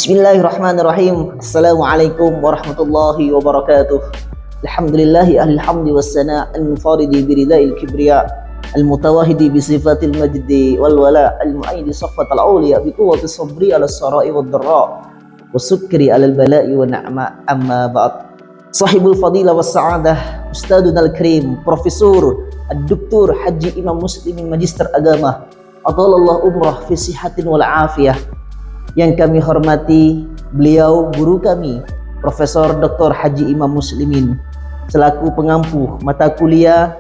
Bismillahirrahmanirrahim. Assalamualaikum warahmatullahi wabarakatuh. Alhamdulillahi ahli hamdi wassana al-munfaridi biridai al-kibriya al-mutawahidi bisifatil majdi wal wala al-mu'ayidi saffatal awliya biquwwati sabri ala sarai wad dharra wa sukri ala al-bala'i wa na'ma amma ba'd. Sahibul fadilah was sa'adah Ustaduna al-karim Profesor Ad-Doktor Haji Imam Muslimin Magister Agama Atalallahu umrah fi sihatin wal afiyah. Yang kami hormati beliau guru kami Profesor Dr. Haji Imam Muslimin selaku pengampu mata kuliah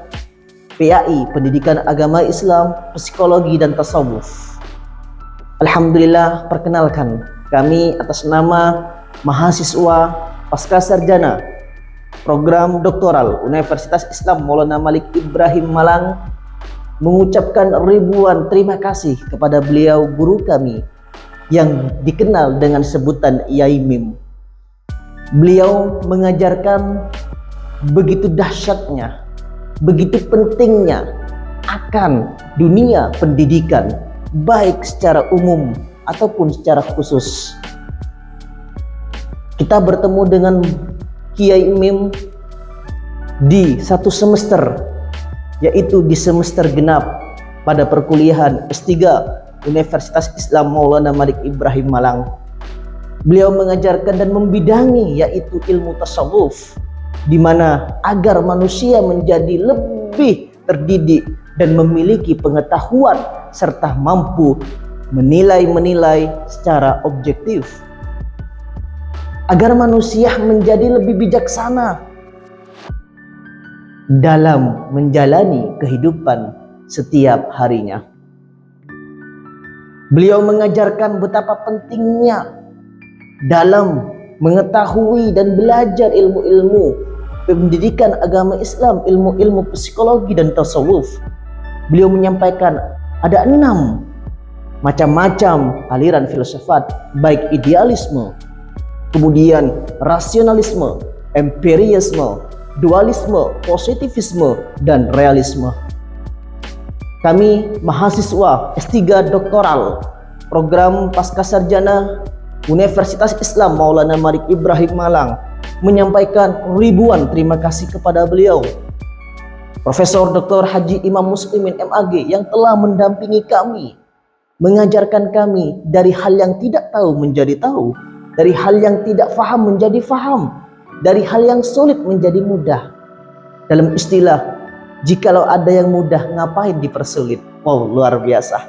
PAI Pendidikan Agama Islam, Psikologi dan Tasawuf. Alhamdulillah, perkenalkan kami atas nama mahasiswa pasca sarjana program doktoral Universitas Islam Maulana Malik Ibrahim Malang mengucapkan ribuan terima kasih kepada beliau guru kami yang dikenal dengan sebutan Yai Mim. Beliau mengajarkan begitu dahsyatnya, begitu pentingnya akan dunia pendidikan, baik secara umum ataupun secara khusus. Kita bertemu dengan Kiai Mim di satu semester, yaitu di semester genap pada perkuliahan S3 Universitas Islam Maulana Malik Ibrahim Malang. Beliau mengajarkan dan membidangi yaitu ilmu tasawuf, di mana agar manusia menjadi lebih terdidik dan memiliki pengetahuan serta mampu menilai secara objektif, agar manusia menjadi lebih bijaksana dalam menjalani kehidupan setiap harinya. Beliau mengajarkan betapa pentingnya dalam mengetahui dan belajar ilmu-ilmu pendidikan agama Islam, ilmu-ilmu psikologi dan tasawuf. Beliau menyampaikan ada 6 macam-macam aliran filsafat, baik idealisme, kemudian rasionalisme, empirisme, dualisme, positivisme, dan realisme. Kami mahasiswa S3 doktoral program pasca sarjana Universitas Islam Maulana Malik Ibrahim Malang menyampaikan ribuan terima kasih kepada beliau Profesor Dr. Haji Imam Muslimin MAG yang telah mendampingi kami, mengajarkan kami dari hal yang tidak tahu menjadi tahu, dari hal yang tidak faham menjadi faham, dari hal yang sulit menjadi mudah. Dalam istilah, jikalau ada yang mudah, ngapain dipersulit? Wow, luar biasa.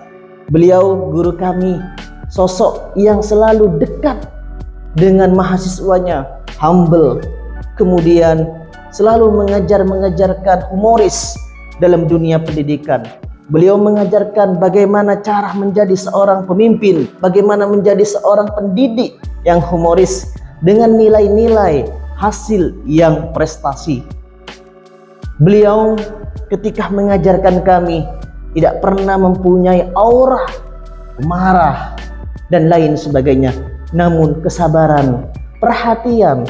Beliau guru kami, sosok yang selalu dekat dengan mahasiswanya, humble, kemudian selalu mengajarkan humoris dalam dunia pendidikan. Beliau mengajarkan bagaimana cara menjadi seorang pemimpin, bagaimana menjadi seorang pendidik yang humoris dengan nilai-nilai hasil yang prestasi. Beliau ketika mengajarkan kami tidak pernah mempunyai aura marah dan lain sebagainya, namun kesabaran, perhatian,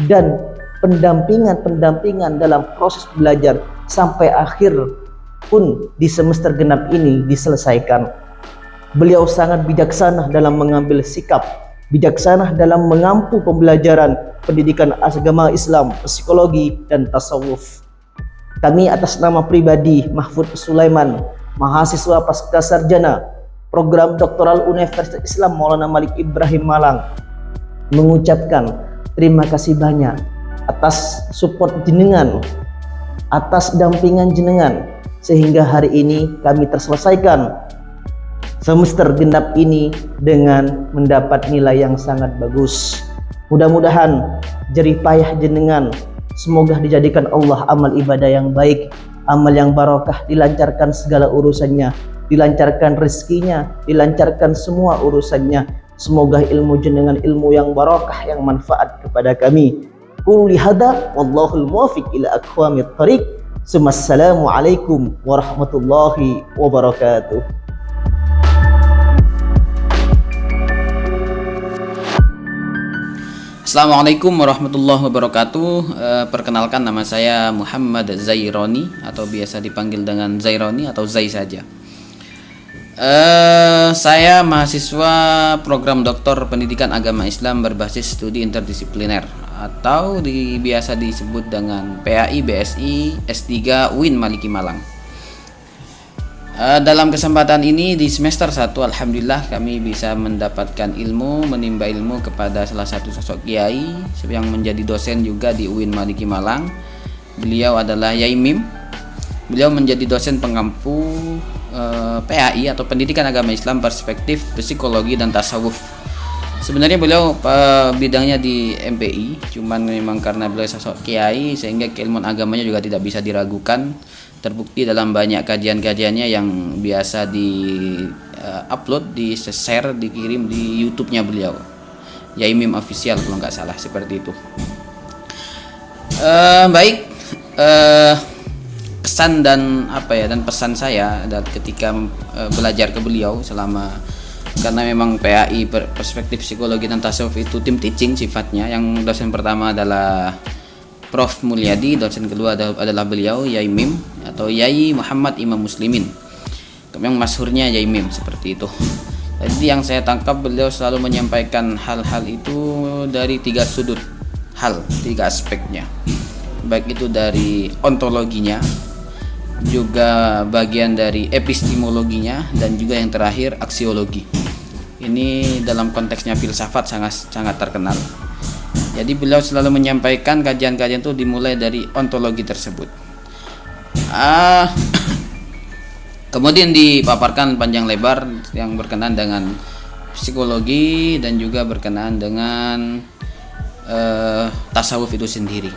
dan pendampingan dalam proses belajar sampai akhir pun di semester genap ini diselesaikan. Beliau sangat bijaksana dalam mengambil sikap, bijaksana dalam mengampu pembelajaran pendidikan agama Islam, psikologi, dan tasawuf. Kami atas nama pribadi Mahfud Sulaiman, mahasiswa pasca sarjana program doktoral Universitas Islam Maulana Malik Ibrahim Malang, mengucapkan terima kasih banyak atas support jenengan, atas dampingan jenengan, sehingga hari ini kami terselesaikan semester genap ini dengan mendapat nilai yang sangat bagus. Mudah-mudahan jerih payah jenengan semoga dijadikan Allah amal ibadah yang baik, amal yang barokah, dilancarkan segala urusannya, dilancarkan rezekinya, dilancarkan semua urusannya. Semoga ilmu jenengan ilmu yang barokah, yang manfaat kepada kami. Qul lihada wallahul muwaffiq ila aqwamit thariq. Assalamualaikum warahmatullahi wabarakatuh. Assalamualaikum warahmatullahi wabarakatuh. Perkenalkan, nama saya Muhammad Zaironi atau biasa dipanggil dengan Zaironi atau Zai saja. Saya mahasiswa program Doktor Pendidikan Agama Islam berbasis studi interdisipliner atau biasa disebut dengan PAI BSI S3 UIN Maliki Malang. Dalam kesempatan ini di semester 1 alhamdulillah kami bisa mendapatkan menimba ilmu kepada salah satu sosok kiai yang menjadi dosen juga di UIN Maliki Malang. Beliau adalah Yai Mim. Beliau menjadi dosen pengampu PAI atau Pendidikan Agama Islam Perspektif Psikologi dan Tasawuf. Sebenarnya beliau bidangnya di MPI, cuman memang karena beliau sosok kiai sehingga keilmuan agamanya juga tidak bisa diragukan. Terbukti dalam banyak kajian-kajiannya yang biasa di upload, di share, dikirim di YouTube-nya beliau. Yai Mim Official kalau nggak salah seperti itu. Baik. Kesan dan pesan saya ketika belajar ke beliau karena memang PAI Perspektif Psikologi dan Tasawuf itu tim teaching sifatnya. Yang dosen pertama adalah Prof Mulyadi, dosen kedua adalah beliau Yai Mim atau Yai Muhammad Imam Muslimin. Memang masyhurnya Yai Mim seperti itu. Jadi yang saya tangkap beliau selalu menyampaikan hal-hal itu dari 3 sudut hal, 3 aspeknya. Baik itu dari ontologinya, juga bagian dari epistemologinya, dan juga yang terakhir aksiologi. Ini dalam konteksnya filsafat sangat terkenal. Jadi beliau selalu menyampaikan kajian-kajian itu dimulai dari ontologi tersebut. Kemudian dipaparkan panjang lebar yang berkenaan dengan psikologi dan juga berkenaan dengan tasawuf itu sendiri.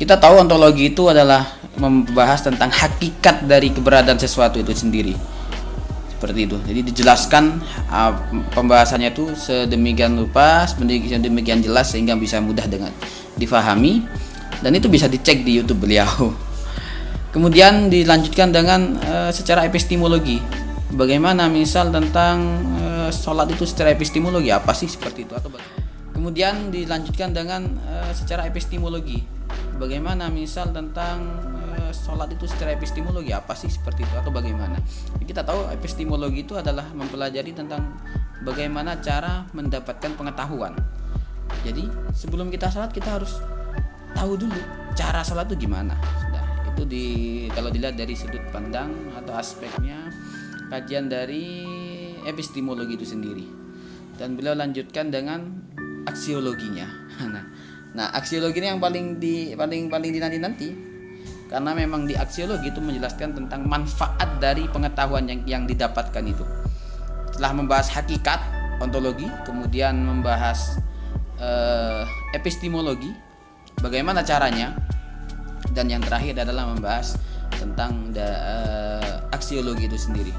Kita tahu ontologi itu adalah membahas tentang hakikat dari keberadaan sesuatu itu sendiri. Seperti itu. Jadi dijelaskan pembahasannya itu sedemikian rupa, sedemikian jelas sehingga bisa mudah dengan difahami, dan itu bisa dicek di YouTube beliau. Kemudian dilanjutkan dengan secara epistemologi. Bagaimana misal tentang sholat itu secara epistemologi apa sih seperti itu, atau kemudian dilanjutkan dengan secara epistemologi. Bagaimana misal tentang sholat itu secara epistemologi apa sih seperti itu, atau bagaimana. Kita tahu epistemologi itu adalah mempelajari tentang bagaimana cara mendapatkan pengetahuan. Jadi sebelum kita sholat kita harus tahu dulu cara sholat itu gimana. Nah, itu kalau dilihat dari sudut pandang atau aspeknya kajian dari epistemologi itu sendiri. Dan beliau lanjutkan dengan aksiologinya. Nah, aksiologi ini yang paling dinanti-nanti, karena memang di aksiologi itu menjelaskan tentang manfaat dari pengetahuan yang didapatkan itu. Setelah membahas hakikat, ontologi, kemudian membahas epistemologi, bagaimana caranya, dan yang terakhir adalah membahas tentang aksiologi itu sendiri.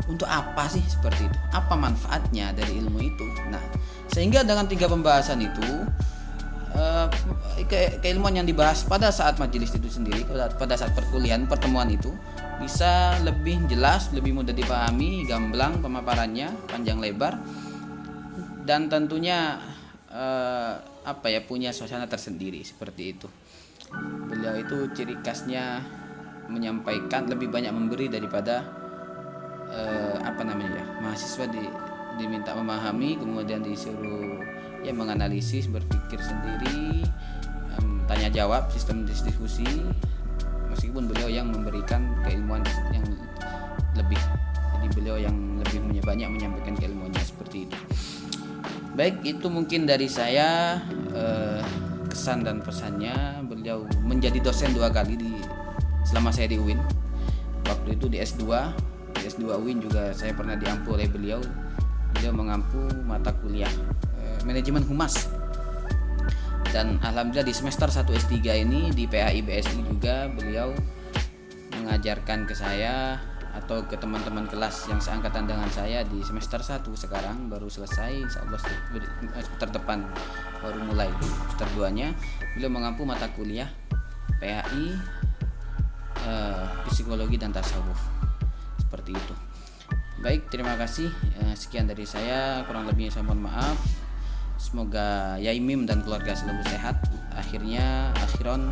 Untuk apa sih seperti itu? Apa manfaatnya dari ilmu itu? Nah, sehingga dengan 3 pembahasan itu keilmuan yang dibahas pada saat majelis itu sendiri, pada saat pertemuan itu bisa lebih jelas, lebih mudah dipahami, gamblang pemaparannya, panjang lebar, dan tentunya punya suasana tersendiri seperti itu. Beliau itu ciri khasnya menyampaikan lebih banyak memberi daripada mahasiswa diminta memahami, kemudian disuruh menganalisis, berpikir sendiri, tanya jawab, sistem diskusi, meskipun beliau yang memberikan keilmuan yang lebih. Jadi beliau yang lebih banyak menyampaikan keilmuannya seperti itu. Baik, itu mungkin dari saya kesan dan pesannya. Beliau menjadi dosen 2 kali selama saya di UIN. Waktu itu di S2 UIN juga saya pernah diampu oleh beliau. Beliau mengampu mata kuliah manajemen humas. Dan alhamdulillah di semester 1 S3 ini di PAI BSI juga beliau mengajarkan ke saya atau ke teman-teman kelas yang seangkatan dengan saya di semester 1 sekarang baru selesai, insyaallah semester depan baru mulai semester 2-nya. Beliau mengampu mata kuliah PAI psikologi dan tasawuf. Seperti itu. Baik, terima kasih. Sekian dari saya, kurang lebihnya saya mohon maaf. Semoga Yai Mim dan keluarga selalu sehat. Akhiran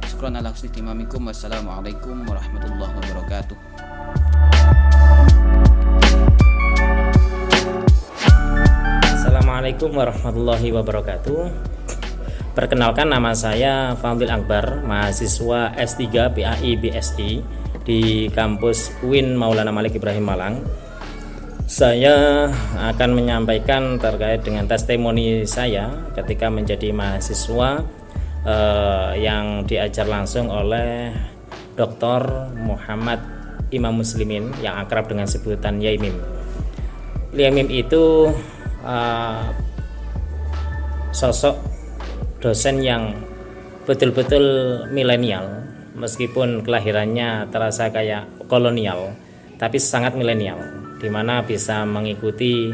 syukran ala husni timamikum. Wassalamualaikum warahmatullahi wabarakatuh. Assalamualaikum warahmatullahi wabarakatuh. Perkenalkan, nama saya Fadil Akbar, mahasiswa S3 PAI BSI di kampus UIN Maulana Malik Ibrahim Malang. Saya akan menyampaikan terkait dengan testimoni saya ketika menjadi mahasiswa yang diajar langsung oleh Dr. Muhammad Imam Muslimin yang akrab dengan sebutan Yai Mim. Yai Mim itu sosok dosen yang betul-betul milenial, meskipun kelahirannya terasa kayak kolonial, tapi sangat milenial, di mana bisa mengikuti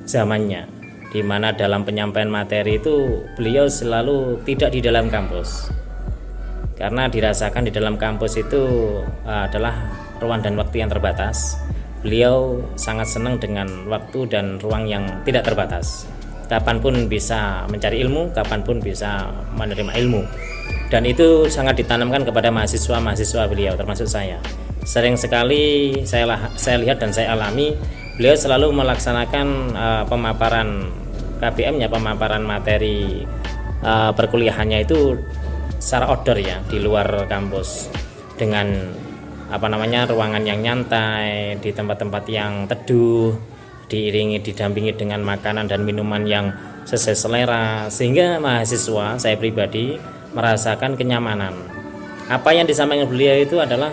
zamannya, di mana dalam penyampaian materi itu beliau selalu tidak di dalam kampus, karena dirasakan di dalam kampus itu adalah ruang dan waktu yang terbatas. Beliau sangat senang dengan waktu dan ruang yang tidak terbatas. Kapanpun bisa mencari ilmu, kapanpun bisa menerima ilmu. Dan itu sangat ditanamkan kepada mahasiswa-mahasiswa beliau, termasuk saya. Sering sekali saya lihat dan saya alami, beliau selalu melaksanakan pemaparan KBM-nya, pemaparan materi perkuliahannya itu secara outdoor ya, di luar kampus, dengan ruangan yang nyantai, di tempat-tempat yang teduh, didampingi dengan makanan dan minuman yang sesuai selera, sehingga mahasiswa saya pribadi merasakan kenyamanan. Apa yang disampaikan beliau itu adalah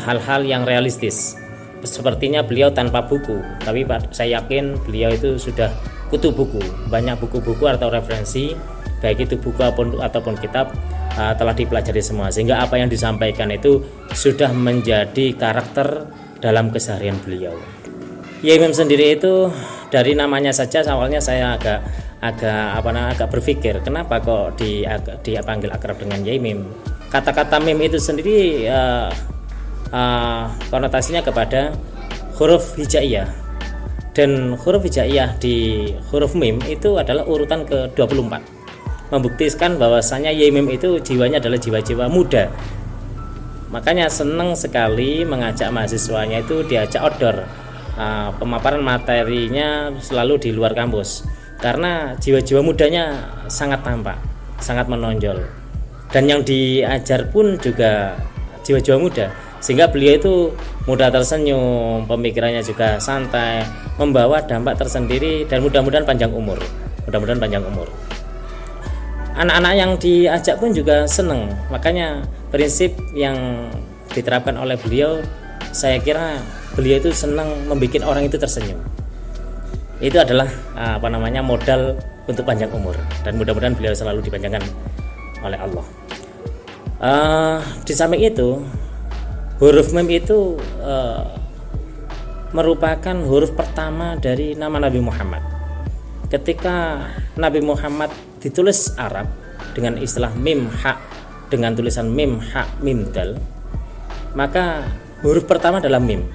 hal-hal yang realistis. Sepertinya beliau tanpa buku, tapi saya yakin beliau itu sudah kutu buku, banyak buku-buku atau referensi, baik itu buku ataupun kitab, telah dipelajari semua, sehingga apa yang disampaikan itu sudah menjadi karakter dalam keseharian beliau. Yai Mim sendiri itu dari namanya saja awalnya saya agak berpikir kenapa kok dipanggil akrab dengan Yai Mim. Kata-kata Mim itu sendiri konotasinya kepada huruf hijaiyah, dan huruf hijaiyah di huruf Mim itu adalah urutan ke-24, membuktikan bahwasanya Yai Mim itu jiwanya adalah jiwa-jiwa muda. Makanya senang sekali mengajak mahasiswanya itu diajak outdoor, pemaparan materinya selalu di luar kampus, karena jiwa-jiwa mudanya sangat tampak, sangat menonjol, dan yang diajar pun juga jiwa-jiwa muda, sehingga beliau itu mudah tersenyum, pemikirannya juga santai, membawa dampak tersendiri, dan mudah-mudahan panjang umur. Anak-anak yang diajak pun juga senang. Makanya prinsip yang diterapkan oleh beliau, saya kira beliau itu senang membuat orang itu tersenyum. Itu adalah modal untuk panjang umur, dan mudah-mudahan beliau selalu dipanjangkan oleh Allah. Di samping itu, huruf Mim itu merupakan huruf pertama dari nama Nabi Muhammad. Ketika Nabi Muhammad ditulis Arab dengan istilah mim ha, dengan tulisan mim ha mim dal, maka huruf pertama adalah mim.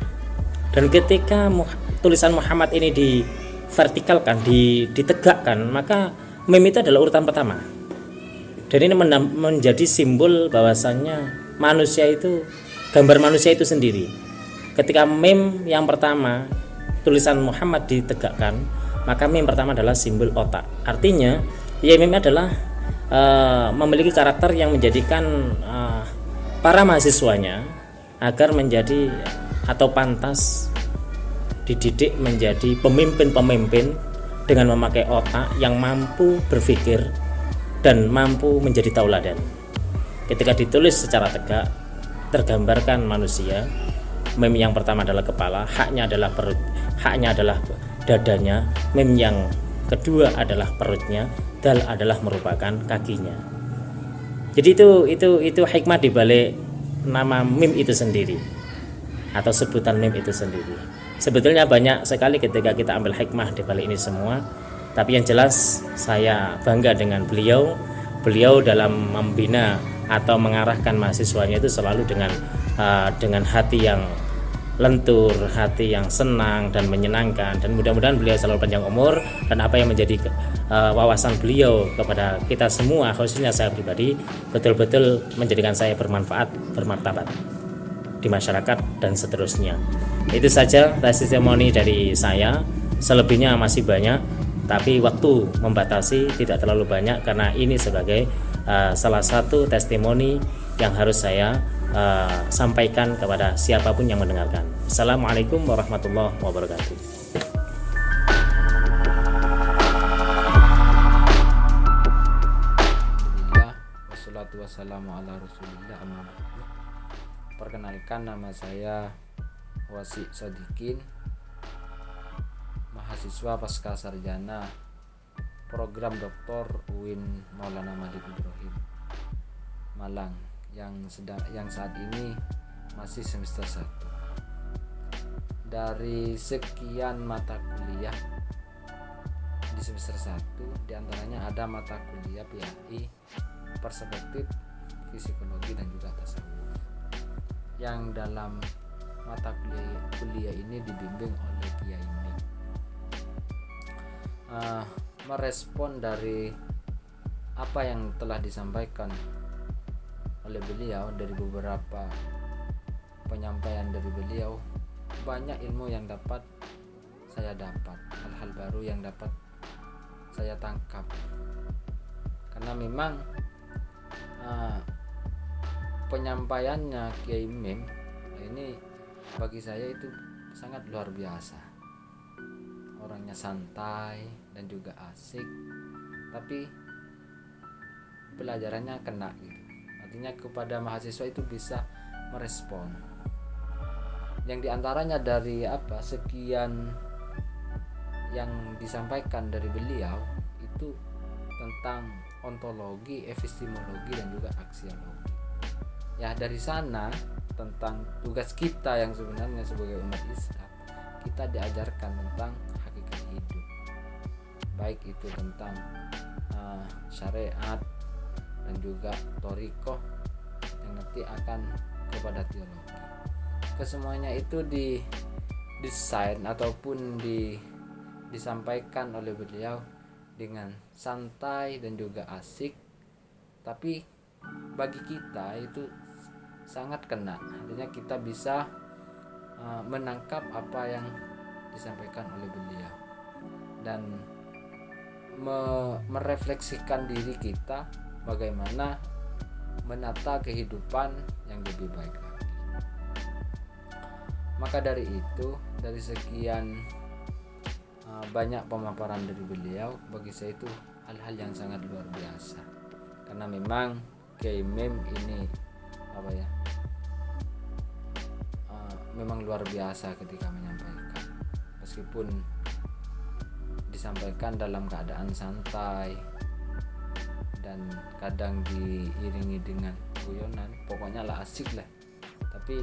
Dan ketika tulisan Muhammad ini divertikalkan, ditegakkan, maka mim itu adalah urutan pertama. Dan ini menjadi simbol bahwasannya manusia itu, gambar manusia itu sendiri. Ketika mim yang pertama tulisan Muhammad ditegakkan, maka mim pertama adalah simbol otak. Artinya Yai Mim adalah memiliki karakter yang menjadikan para mahasiswanya agar menjadi atau pantas dididik menjadi pemimpin-pemimpin dengan memakai otak yang mampu berpikir dan mampu menjadi tauladan. Ketika ditulis secara tegak, tergambarkan manusia. Mim yang pertama adalah kepala, haknya adalah perut, haknya adalah dadanya, mim yang kedua adalah perutnya, dal adalah merupakan kakinya. Jadi itu hikmah dibalik nama mim itu sendiri, atau sebutan mim itu sendiri. Sebetulnya banyak sekali ketika kita ambil hikmah dibalik ini semua, tapi yang jelas saya bangga dengan beliau dalam membina atau mengarahkan mahasiswanya itu selalu dengan hati yang lentur, hati yang senang dan menyenangkan, dan mudah-mudahan beliau selalu panjang umur, dan apa yang menjadi wawasan beliau kepada kita semua, khususnya saya pribadi, betul-betul menjadikan saya bermanfaat, bermartabat di masyarakat dan seterusnya. Itu saja testimoni dari saya, selebihnya masih banyak. tapi waktu membatasi tidak terlalu banyak karena ini sebagai salah satu testimoni yang harus saya sampaikan kepada siapapun yang mendengarkan. Assalamualaikum warahmatullahi wabarakatuh. Alhamdulillah, wassalatu wassalamu ala rasulillah, amma ba'du. Perkenalkan, nama saya Wasi Sodikin, mahasiswa pasca sarjana program Dr. UIN Maulana Malik Ibrahim Malang yang saat ini masih semester 1. Dari sekian mata kuliah di semester 1, diantaranya ada mata kuliah PAI, perspektif, psikologi, dan juga tasawuf, yang dalam mata kuliah ini dibimbing oleh Kiai Mim. Merespon dari apa yang telah disampaikan oleh beliau, dari beberapa penyampaian dari beliau, banyak ilmu yang dapat saya dapat, hal-hal baru yang dapat saya tangkap, karena memang penyampaiannya Kiai Mim ini bagi saya itu sangat luar biasa. Orangnya santai dan juga asik, tapi pelajarannya kena gitu. Artinya kepada mahasiswa itu bisa merespon. Yang diantaranya dari sekian yang disampaikan dari beliau itu tentang ontologi, epistemologi, dan juga aksiologi. Ya, dari sana tentang tugas kita yang sebenarnya sebagai umat Islam, kita diajarkan tentang hakikat hidup, baik itu tentang syariat dan juga thariqah yang nanti akan kepada teologi. Kesemuanya itu didesain ataupun disampaikan oleh beliau dengan santai dan juga asik, tapi bagi kita itu sangat kena. Artinya kita bisa menangkap apa yang disampaikan oleh beliau dan merefleksikan diri kita bagaimana menata kehidupan yang lebih baik lagi. Maka dari itu, dari sekian banyak pemaparan dari beliau, bagi saya itu hal-hal yang sangat luar biasa, karena memang Kiai Mim ini memang luar biasa ketika menyampaikan, meskipun disampaikan dalam keadaan santai dan kadang diiringi dengan guyonan, pokoknya lah asik lah, tapi